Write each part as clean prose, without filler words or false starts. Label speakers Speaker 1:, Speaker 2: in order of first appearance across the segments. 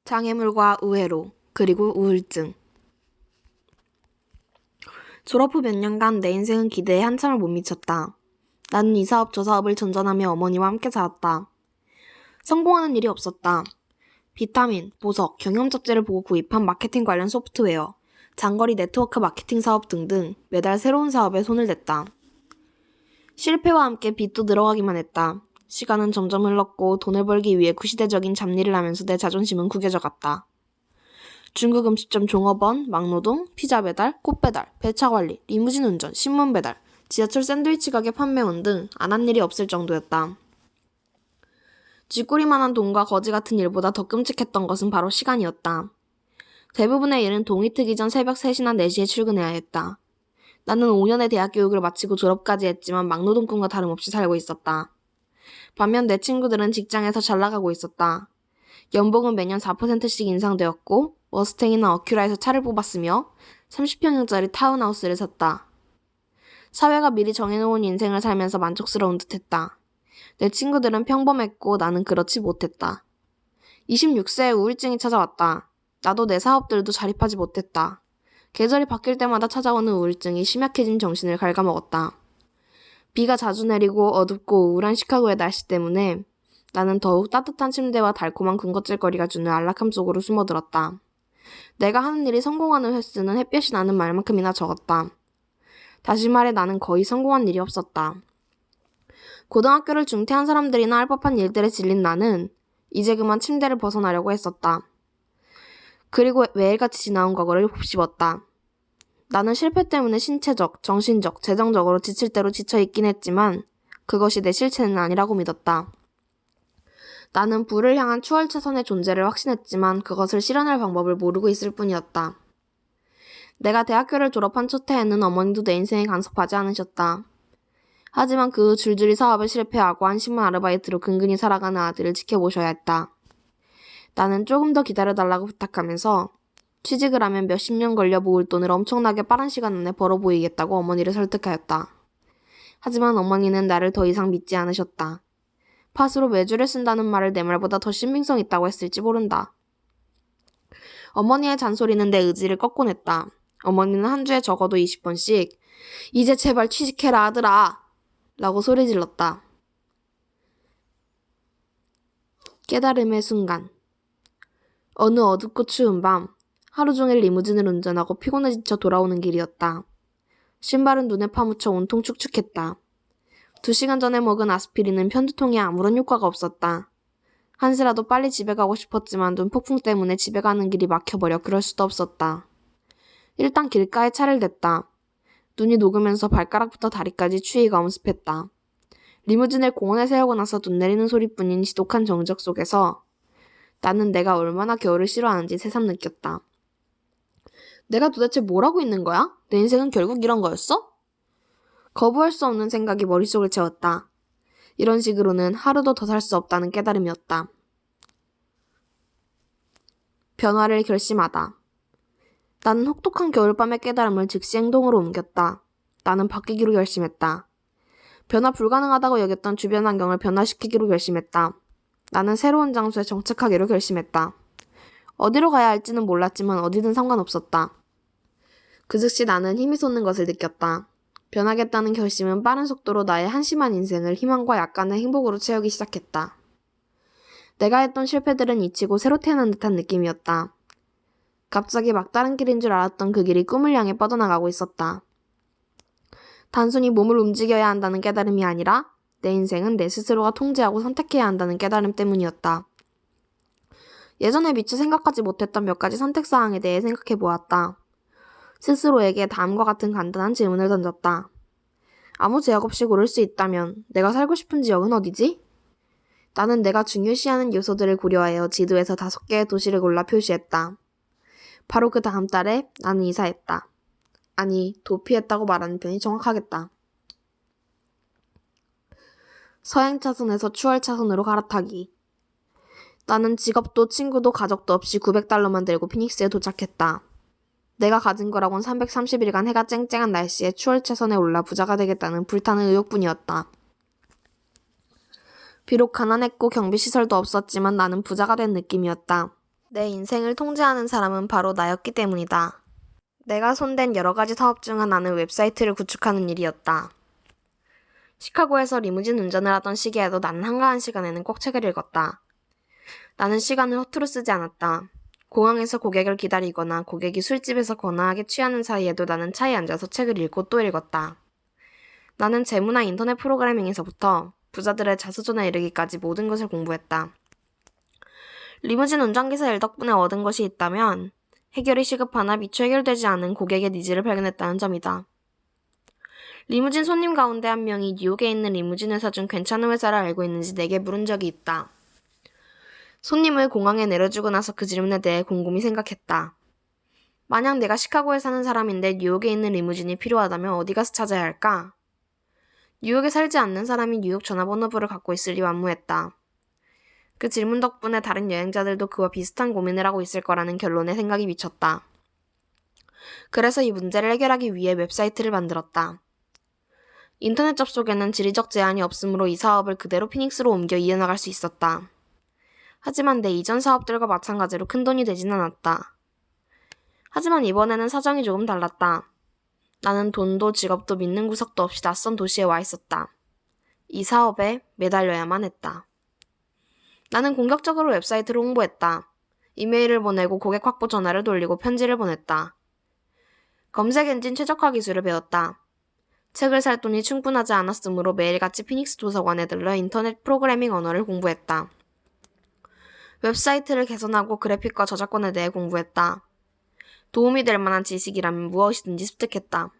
Speaker 1: 장애물과 우회로, 그리고 우울증. 졸업 후 몇 년간 내 인생은 기대에 한참을 못 미쳤다. 나는 이 사업 저 사업을 전전하며 어머니와 함께 살았다. 성공하는 일이 없었다. 비타민, 보석, 경영 잡지를 보고 구입한 마케팅 관련 소프트웨어, 장거리 네트워크 마케팅 사업 등등 매달 새로운 사업에 손을 댔다. 실패와 함께 빚도 늘어가기만 했다. 시간은 점점 흘렀고 돈을 벌기 위해 구시대적인 잡일을 하면서 내 자존심은 구겨져 갔다. 중국 음식점 종업원, 막노동, 피자 배달, 꽃 배달, 배차 관리, 리무진 운전, 신문 배달, 지하철 샌드위치 가게 판매원 등 안 한 일이 없을 정도였다. 쥐꼬리만한 돈과 거지 같은 일보다 더 끔찍했던 것은 바로 시간이었다. 대부분의 일은 동이 트기 전 새벽 3시나 4시에 출근해야 했다. 나는 5년의 대학 교육을 마치고 졸업까지 했지만 막노동 꿈과 다름없이 살고 있었다. 반면 내 친구들은 직장에서 잘 나가고 있었다. 연봉은 매년 4%씩 인상되었고 머스탱이나 어큐라에서 차를 뽑았으며 30평형짜리 타운하우스를 샀다. 사회가 미리 정해놓은 인생을 살면서 만족스러운 듯했다. 내 친구들은 평범했고 나는 그렇지 못했다. 26세에 우울증이 찾아왔다. 나도 내 사업들도 자립하지 못했다. 계절이 바뀔 때마다 찾아오는 우울증이 심약해진 정신을 갉아먹었다. 비가 자주 내리고 어둡고 우울한 시카고의 날씨 때문에 나는 더욱 따뜻한 침대와 달콤한 군것질거리가 주는 안락함 속으로 숨어들었다. 내가 하는 일이 성공하는 횟수는 햇볕이 나는 말만큼이나 적었다. 다시 말해 나는 거의 성공한 일이 없었다. 고등학교를 중퇴한 사람들이나 할 법한 일들에 질린 나는 이제 그만 침대를 벗어나려고 했었다. 그리고 매일같이 지나온 과거를 곱씹었다. 나는 실패 때문에 신체적, 정신적, 재정적으로 지칠 대로 지쳐있긴 했지만 그것이 내 실체는 아니라고 믿었다. 나는 부를 향한 추월차선의 존재를 확신했지만 그것을 실현할 방법을 모르고 있을 뿐이었다. 내가 대학교를 졸업한 첫 해에는 어머니도 내 인생에 간섭하지 않으셨다. 하지만 그 후 줄줄이 사업에 실패하고 한심한 아르바이트로 근근히 살아가는 아들을 지켜보셔야 했다. 나는 조금 더 기다려달라고 부탁하면서 취직을 하면 몇십 년 걸려 모을 돈을 엄청나게 빠른 시간 안에 벌어 보이겠다고 어머니를 설득하였다. 하지만 어머니는 나를 더 이상 믿지 않으셨다. 팥으로 매주를 쓴다는 말을 내 말보다 더 신빙성 있다고 했을지 모른다. 어머니의 잔소리는 내 의지를 꺾곤 했다. 어머니는 한 주에 적어도 20번씩 이제 제발 취직해라 아들아! 라고 소리질렀다. 깨달음의 순간. 어느 어둡고 추운 밤, 하루 종일 리무진을 운전하고 피곤해 지쳐 돌아오는 길이었다. 신발은 눈에 파묻혀 온통 축축했다. 2시간 전에 먹은 아스피린은 편두통에 아무런 효과가 없었다. 한시라도 빨리 집에 가고 싶었지만 눈폭풍 때문에 집에 가는 길이 막혀버려 그럴 수도 없었다. 일단 길가에 차를 댔다. 눈이 녹으면서 발가락부터 다리까지 추위가 엄습했다. 리무진을 공원에 세우고 나서 눈 내리는 소리뿐인 지독한 정적 속에서 나는 내가 얼마나 겨울을 싫어하는지 새삼 느꼈다. 내가 도대체 뭘 하고 있는 거야? 내 인생은 결국 이런 거였어? 거부할 수 없는 생각이 머릿속을 채웠다. 이런 식으로는 하루도 더 살 수 없다는 깨달음이었다. 변화를 결심하다. 나는 혹독한 겨울밤의 깨달음을 즉시 행동으로 옮겼다. 나는 바뀌기로 결심했다. 변화 불가능하다고 여겼던 주변 환경을 변화시키기로 결심했다. 나는 새로운 장소에 정착하기로 결심했다. 어디로 가야 할지는 몰랐지만 어디든 상관없었다. 그 즉시 나는 힘이 솟는 것을 느꼈다. 변하겠다는 결심은 빠른 속도로 나의 한심한 인생을 희망과 약간의 행복으로 채우기 시작했다. 내가 했던 실패들은 잊히고 새로 태어난 듯한 느낌이었다. 갑자기 막다른 길인 줄 알았던 그 길이 꿈을 향해 뻗어나가고 있었다. 단순히 몸을 움직여야 한다는 깨달음이 아니라 내 인생은 내 스스로가 통제하고 선택해야 한다는 깨달음 때문이었다. 예전에 미처 생각하지 못했던 몇 가지 선택사항에 대해 생각해 보았다. 스스로에게 다음과 같은 간단한 질문을 던졌다. 아무 제약 없이 고를 수 있다면 내가 살고 싶은 지역은 어디지? 나는 내가 중요시하는 요소들을 고려하여 지도에서 5개의 도시를 골라 표시했다. 바로 그 다음 달에 나는 이사했다. 아니, 도피했다고 말하는 편이 정확하겠다. 서행차선에서 추월차선으로 갈아타기. 나는 직업도 친구도 가족도 없이 $900만 들고 피닉스에 도착했다. 내가 가진 거라곤 330일간 해가 쨍쨍한 날씨에 추월차선에 올라 부자가 되겠다는 불타는 의욕뿐이었다. 비록 가난했고 경비시설도 없었지만 나는 부자가 된 느낌이었다. 내 인생을 통제하는 사람은 바로 나였기 때문이다. 내가 손댄 여러 가지 사업 중 하나는 웹사이트를 구축하는 일이었다. 시카고에서 리무진 운전을 하던 시기에도 나는 한가한 시간에는 꼭 책을 읽었다. 나는 시간을 허투루 쓰지 않았다. 공항에서 고객을 기다리거나 고객이 술집에서 거나하게 취하는 사이에도 나는 차에 앉아서 책을 읽고 또 읽었다. 나는 재무나 인터넷 프로그래밍에서부터 부자들의 자수전에 이르기까지 모든 것을 공부했다. 리무진 운전기사 일 덕분에 얻은 것이 있다면 해결이 시급하나 미처 해결되지 않은 고객의 니즈를 발견했다는 점이다. 리무진 손님 가운데 한 명이 뉴욕에 있는 리무진 회사 중 괜찮은 회사를 알고 있는지 내게 물은 적이 있다. 손님을 공항에 내려주고 나서 그 질문에 대해 곰곰이 생각했다. 만약 내가 시카고에 사는 사람인데 뉴욕에 있는 리무진이 필요하다면 어디 가서 찾아야 할까? 뉴욕에 살지 않는 사람이 뉴욕 전화번호부를 갖고 있을 리 만무했다. 그 질문 덕분에 다른 여행자들도 그와 비슷한 고민을 하고 있을 거라는 결론에 생각이 미쳤다. 그래서 이 문제를 해결하기 위해 웹사이트를 만들었다. 인터넷 접속에는 지리적 제한이 없으므로 이 사업을 그대로 피닉스로 옮겨 이어나갈 수 있었다. 하지만 내 이전 사업들과 마찬가지로 큰돈이 되진 않았다. 하지만 이번에는 사정이 조금 달랐다. 나는 돈도 직업도 믿는 구석도 없이 낯선 도시에 와 있었다. 이 사업에 매달려야만 했다. 나는 공격적으로 웹사이트를 홍보했다. 이메일을 보내고 고객 확보 전화를 돌리고 편지를 보냈다. 검색 엔진 최적화 기술을 배웠다. 책을 살 돈이 충분하지 않았으므로 매일같이 피닉스 도서관에 들러 인터넷 프로그래밍 언어를 공부했다. 웹사이트를 개선하고 그래픽과 저작권에 대해 공부했다. 도움이 될 만한 지식이라면 무엇이든지 습득했다.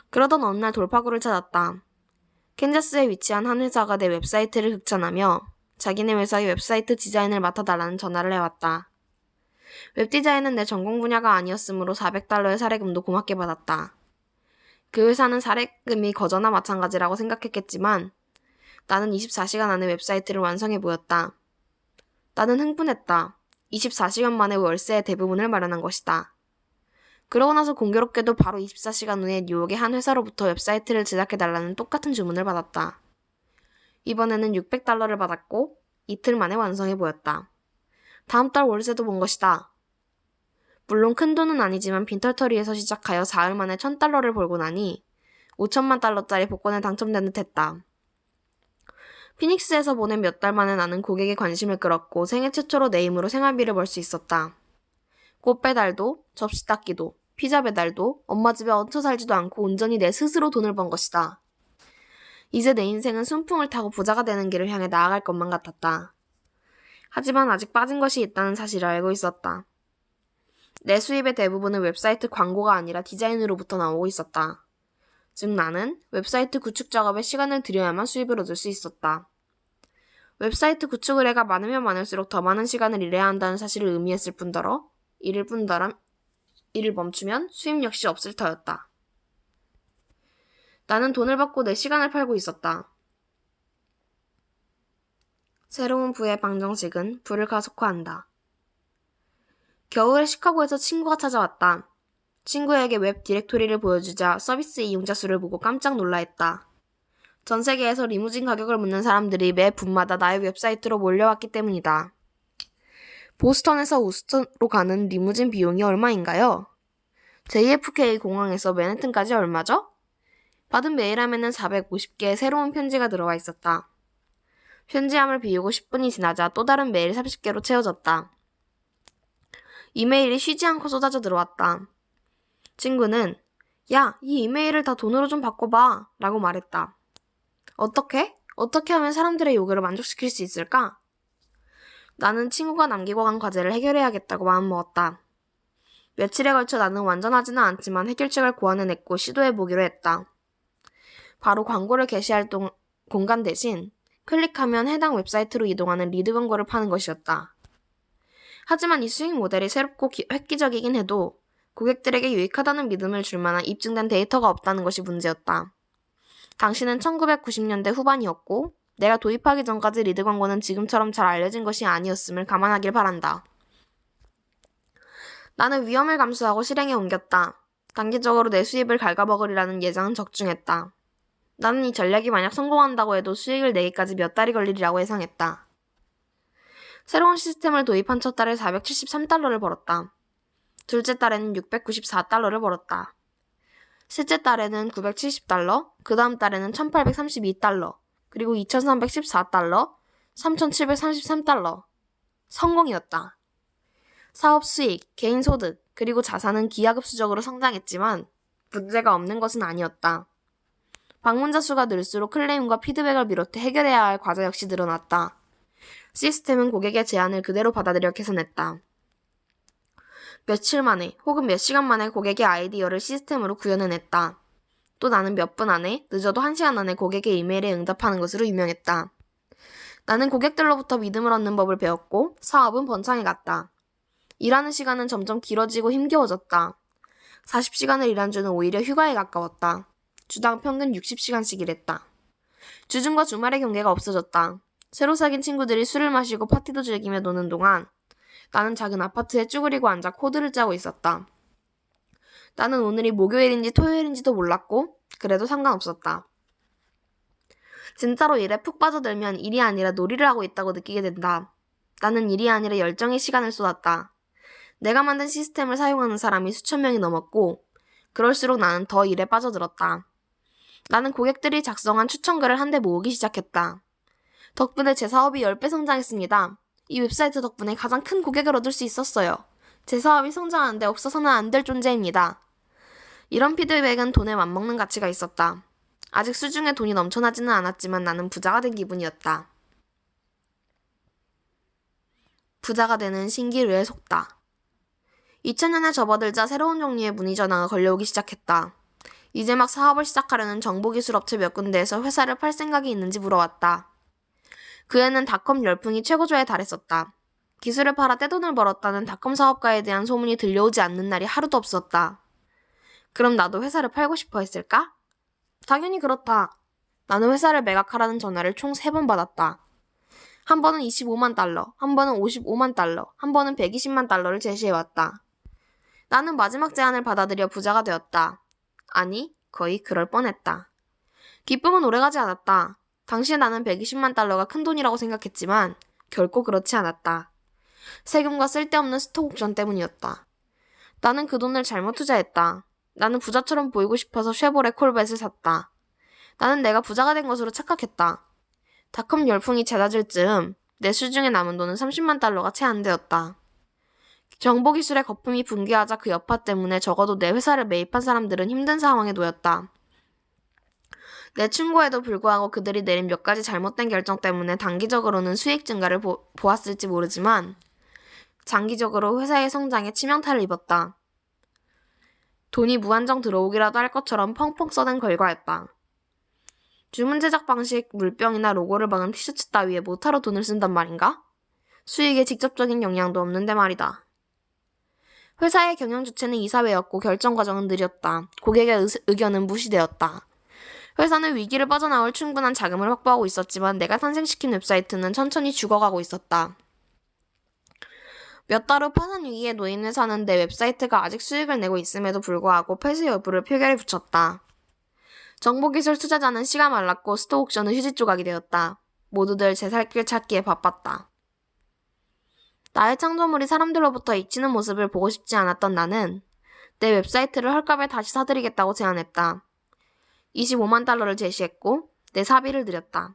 Speaker 1: 그러던 어느 날 돌파구를 찾았다. 캔자스에 위치한 한 회사가 내 웹사이트를 극찬하며 자기네 회사의 웹사이트 디자인을 맡아달라는 전화를 해왔다. 웹디자인은 내 전공 분야가 아니었으므로 $400의 사례금도 고맙게 받았다. 그 회사는 사례금이 거저나 마찬가지라고 생각했겠지만 나는 24시간 안에 웹사이트를 완성해 보였다. 나는 흥분했다. 24시간 만에 월세의 대부분을 마련한 것이다. 그러고 나서 공교롭게도 바로 24시간 후에 뉴욕의 한 회사로부터 웹사이트를 제작해달라는 똑같은 주문을 받았다. 이번에는 $600를 받았고 이틀 만에 완성해 보였다. 다음 달 월세도 본 것이다. 물론 큰 돈은 아니지만 빈털터리에서 시작하여 사흘 만에 $1000를 벌고 나니 $50,000,000짜리 복권에 당첨된 듯 했다. 피닉스에서 보낸 몇 달 만에 나는 고객의 관심을 끌었고 생애 최초로 내 힘으로 생활비를 벌 수 있었다. 꽃 배달도, 접시 닦기도, 피자 배달도, 엄마 집에 얹혀 살지도 않고 온전히 내 스스로 돈을 번 것이다. 이제 내 인생은 순풍을 타고 부자가 되는 길을 향해 나아갈 것만 같았다. 하지만 아직 빠진 것이 있다는 사실을 알고 있었다. 내 수입의 대부분은 웹사이트 광고가 아니라 디자인으로부터 나오고 있었다. 즉 나는 웹사이트 구축 작업에 시간을 들여야만 수입을 얻을 수 있었다. 웹사이트 구축 의뢰가 많으면 많을수록 더 많은 시간을 일해야 한다는 사실을 의미했을 뿐더러 일을 멈추면 수입 역시 없을 터였다. 나는 돈을 받고 내 시간을 팔고 있었다. 새로운 부의 방정식은 부를 가속화한다. 겨울에 시카고에서 친구가 찾아왔다. 친구에게 웹 디렉토리를 보여주자 서비스 이용자 수를 보고 깜짝 놀라했다. 전 세계에서 리무진 가격을 묻는 사람들이 매 분마다 나의 웹사이트로 몰려왔기 때문이다. 보스턴에서 우스턴으로 가는 리무진 비용이 얼마인가요? JFK 공항에서 맨해튼까지 얼마죠? 받은 메일함에는 450개의 새로운 편지가 들어와 있었다. 편지함을 비우고 10분이 지나자 또 다른 메일 30개로 채워졌다. 이메일이 쉬지 않고 쏟아져 들어왔다. 친구는 야, 이 이메일을 다 돈으로 좀 바꿔봐 라고 말했다. 어떻게? 어떻게 하면 사람들의 요구를 만족시킬 수 있을까? 나는 친구가 남기고 간 과제를 해결해야겠다고 마음먹었다. 며칠에 걸쳐 나는 완전하지는 않지만 해결책을 고안해냈고 시도해보기로 했다. 바로 광고를 게시할 공간 대신 클릭하면 해당 웹사이트로 이동하는 리드 광고를 파는 것이었다. 하지만 이 수익 모델이 새롭고 획기적이긴 해도 고객들에게 유익하다는 믿음을 줄 만한 입증된 데이터가 없다는 것이 문제였다. 당시는 1990년대 후반이었고 내가 도입하기 전까지 리드 광고는 지금처럼 잘 알려진 것이 아니었음을 감안하길 바란다. 나는 위험을 감수하고 실행에 옮겼다. 단기적으로 내 수입을 갉아먹으리라는 예상은 적중했다. 나는 이 전략이 만약 성공한다고 해도 수익을 내기까지 몇 달이 걸리리라고 예상했다. 새로운 시스템을 도입한 첫 달에 473달러를 벌었다. 둘째 달에는 694달러를 벌었다. 셋째 달에는 970달러, 그 다음 달에는 1832달러, 그리고 2314달러, 3733달러. 성공이었다. 사업 수익, 개인 소득, 그리고 자산은 기하급수적으로 성장했지만 문제가 없는 것은 아니었다. 방문자 수가 늘수록 클레임과 피드백을 비롯해 해결해야 할 과제 역시 늘어났다. 시스템은 고객의 제안을 그대로 받아들여 개선했다. 며칠 만에 혹은 몇 시간 만에 고객의 아이디어를 시스템으로 구현해냈다. 또 나는 몇 분 안에, 늦어도 1시간 안에 고객의 이메일에 응답하는 것으로 유명했다. 나는 고객들로부터 믿음을 얻는 법을 배웠고 사업은 번창해 갔다. 일하는 시간은 점점 길어지고 힘겨워졌다. 40시간을 일한 주는 오히려 휴가에 가까웠다. 주당 평균 60시간씩 일했다. 주중과 주말의 경계가 없어졌다. 새로 사귄 친구들이 술을 마시고 파티도 즐기며 노는 동안 나는 작은 아파트에 쭈그리고 앉아 코드를 짜고 있었다. 나는 오늘이 목요일인지 토요일인지도 몰랐고 그래도 상관없었다. 진짜로 일에 푹 빠져들면 일이 아니라 놀이를 하고 있다고 느끼게 된다. 나는 일이 아니라 열정의 시간을 쏟았다. 내가 만든 시스템을 사용하는 사람이 수천 명이 넘었고 그럴수록 나는 더 일에 빠져들었다. 나는 고객들이 작성한 추천글을 한데 모으기 시작했다. 덕분에 제 사업이 10배 성장했습니다. 이 웹사이트 덕분에 가장 큰 고객을 얻을 수 있었어요. 제 사업이 성장하는데 없어서는 안 될 존재입니다. 이런 피드백은 돈에 맞먹는 가치가 있었다. 아직 수중에 돈이 넘쳐나지는 않았지만 나는 부자가 된 기분이었다. 부자가 되는 신기루에 속다. 2000년에 접어들자 새로운 종류의 문의 전화가 걸려오기 시작했다. 이제 막 사업을 시작하려는 정보기술 업체 몇 군데에서 회사를 팔 생각이 있는지 물어왔다. 그 해는 닷컴 열풍이 최고조에 달했었다. 기술을 팔아 떼돈을 벌었다는 닷컴 사업가에 대한 소문이 들려오지 않는 날이 하루도 없었다. 그럼 나도 회사를 팔고 싶어 했을까? 당연히 그렇다. 나는 회사를 매각하라는 전화를 총 3번 받았다. 한 번은 25만 달러, 한 번은 55만 달러, 한 번은 120만 달러를 제시해왔다. 나는 마지막 제안을 받아들여 부자가 되었다. 아니, 거의 그럴 뻔했다. 기쁨은 오래가지 않았다. 당시에 나는 120만 달러가 큰 돈이라고 생각했지만 결코 그렇지 않았다. 세금과 쓸데없는 스톡 옵션 때문이었다. 나는 그 돈을 잘못 투자했다. 나는 부자처럼 보이고 싶어서 쉐보레 콜벳을 샀다. 나는 내가 부자가 된 것으로 착각했다. 닷컴 열풍이 잦아질 즈음 내 수중에 남은 돈은 30만 달러가 채 안 되었다. 정보기술의 거품이 붕괴하자 그 여파 때문에 적어도 내 회사를 매입한 사람들은 힘든 상황에 놓였다. 내 충고에도 불구하고 그들이 내린 몇 가지 잘못된 결정 때문에 단기적으로는 수익 증가를 보았을지 모르지만 장기적으로 회사의 성장에 치명타를 입었다. 돈이 무한정 들어오기라도 할 것처럼 펑펑 써댄 결과였다. 주문 제작 방식, 물병이나 로고를 박은 티셔츠 따위에 뭐하러 돈을 쓴단 말인가? 수익에 직접적인 영향도 없는데 말이다. 회사의 경영 주체는 이사회였고 결정 과정은 느렸다. 고객의 의견은 무시되었다. 회사는 위기를 빠져나올 충분한 자금을 확보하고 있었지만 내가 탄생시킨 웹사이트는 천천히 죽어가고 있었다. 몇 달 후 파산 위기에 놓인 회사는 내 웹사이트가 아직 수익을 내고 있음에도 불구하고 폐쇄 여부를 표결에 붙였다. 정보기술 투자자는 씨가 말랐고 스톡옥션은 휴지 조각이 되었다. 모두들 제 살 길 찾기에 바빴다. 나의 창조물이 사람들로부터 잊히는 모습을 보고 싶지 않았던 나는 내 웹사이트를 헐값에 다시 사들이겠다고 제안했다. 25만 달러를 제시했고 내 사비를 들였다.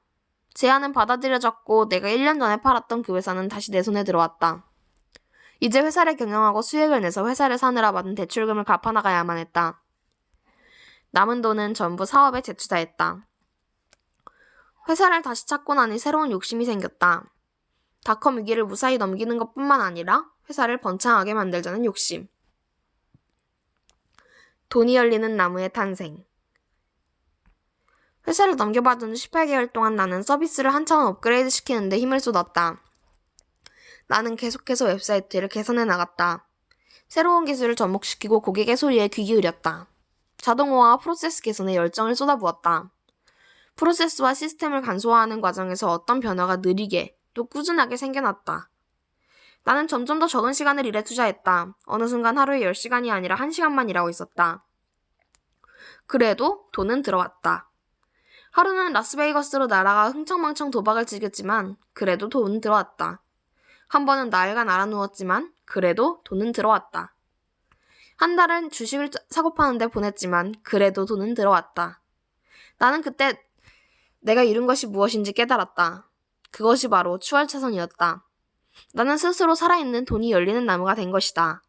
Speaker 1: 제안은 받아들여졌고 내가 1년 전에 팔았던 그 회사는 다시 내 손에 들어왔다. 이제 회사를 경영하고 수익을 내서 회사를 사느라 받은 대출금을 갚아나가야만 했다. 남은 돈은 전부 사업에 재투자했다. 회사를 다시 찾고 나니 새로운 욕심이 생겼다. 닷컴 위기를 무사히 넘기는 것뿐만 아니라 회사를 번창하게 만들자는 욕심. 돈이 열리는 나무의 탄생. 회사를 넘겨받은 후 18개월 동안 나는 서비스를 한 차원 업그레이드 시키는데 힘을 쏟았다. 나는 계속해서 웹사이트를 개선해 나갔다. 새로운 기술을 접목시키고 고객의 소리에 귀 기울였다. 자동화와 프로세스 개선에 열정을 쏟아부었다. 프로세스와 시스템을 간소화하는 과정에서 어떤 변화가 느리게 또 꾸준하게 생겨났다. 나는 점점 더 적은 시간을 일에 투자했다. 어느 순간 하루에 10시간이 아니라 1시간만 일하고 있었다. 그래도 돈은 들어왔다. 하루는 라스베이거스로 날아가 흥청망청 도박을 즐겼지만 그래도 돈은 들어왔다. 한 번은 나흘간 알아누웠지만 그래도 돈은 들어왔다. 한 달은 주식을 사고 파는데 보냈지만 그래도 돈은 들어왔다. 나는 그때 내가 이룬 것이 무엇인지 깨달았다. 그것이 바로 추월차선이었다. 나는 스스로 살아있는 돈이 열리는 나무가 된 것이다.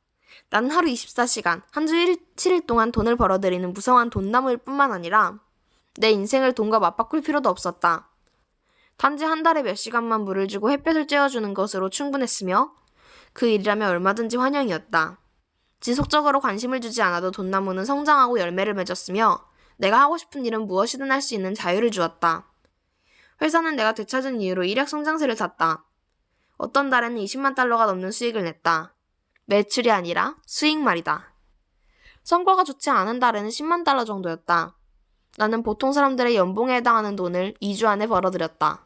Speaker 1: 나는 하루 24시간, 한 주 7일 동안 돈을 벌어들이는 무성한 돈나무일 뿐만 아니라 내 인생을 돈과 맞바꿀 필요도 없었다. 단지 한 달에 몇 시간만 물을 주고 햇볕을 쬐어주는 것으로 충분했으며 그 일이라면 얼마든지 환영이었다. 지속적으로 관심을 주지 않아도 돈나무는 성장하고 열매를 맺었으며 내가 하고 싶은 일은 무엇이든 할 수 있는 자유를 주었다. 회사는 내가 되찾은 이후로 일약 성장세를 탔다. 어떤 달에는 20만 달러가 넘는 수익을 냈다. 매출이 아니라 수익 말이다. 성과가 좋지 않은 달에는 10만 달러 정도였다. 나는 보통 사람들의 연봉에 해당하는 돈을 2주 안에 벌어들였다.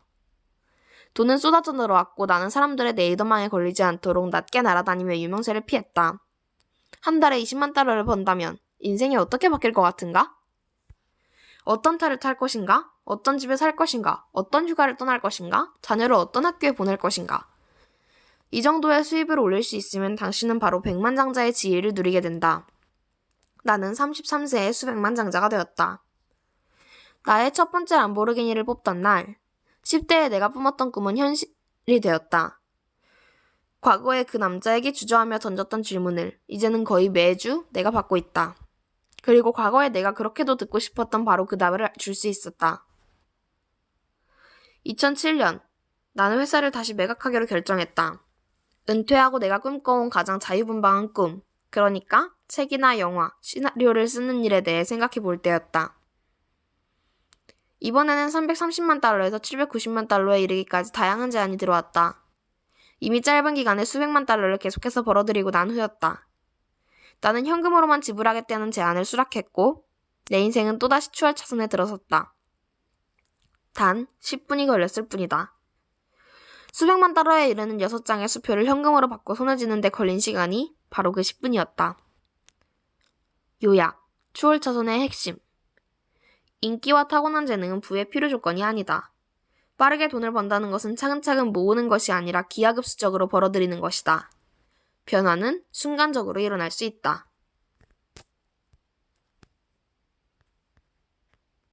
Speaker 1: 돈은 쏟아져 들어왔고 나는 사람들의 네이더망에 걸리지 않도록 낮게 날아다니며 유명세를 피했다. 한 달에 20만 달러를 번다면 인생이 어떻게 바뀔 것 같은가? 어떤 차를 탈 것인가? 어떤 집에 살 것인가? 어떤 휴가를 떠날 것인가? 자녀를 어떤 학교에 보낼 것인가? 이 정도의 수입을 올릴 수 있으면 당신은 바로 백만장자의 지위를 누리게 된다. 나는 33세에 수백만장자가 되었다. 나의 첫 번째 람보르기니를 뽑던 날, 10대에 내가 뿜었던 꿈은 현실이 되었다. 과거에 그 남자에게 주저하며 던졌던 질문을 이제는 거의 매주 내가 받고 있다. 그리고 과거에 내가 그렇게도 듣고 싶었던 바로 그 답을 줄 수 있었다. 2007년, 나는 회사를 다시 매각하기로 결정했다. 은퇴하고 내가 꿈꿔온 가장 자유분방한 꿈, 그러니까 책이나 영화, 시나리오를 쓰는 일에 대해 생각해 볼 때였다. 이번에는 330만 달러에서 790만 달러에 이르기까지 다양한 제안이 들어왔다. 이미 짧은 기간에 수백만 달러를 계속해서 벌어들이고 난 후였다. 나는 현금으로만 지불하겠다는 제안을 수락했고 내 인생은 또다시 추월차선에 들어섰다. 단 10분이 걸렸을 뿐이다. 수백만 달러에 이르는 6장의 수표를 현금으로 받고 손에 쥐는 데 걸린 시간이 바로 그 10분이었다. 요약, 추월차선의 핵심. 인기와 타고난 재능은 부의 필요 조건이 아니다. 빠르게 돈을 번다는 것은 차근차근 모으는 것이 아니라 기하급수적으로 벌어들이는 것이다. 변화는 순간적으로 일어날 수 있다.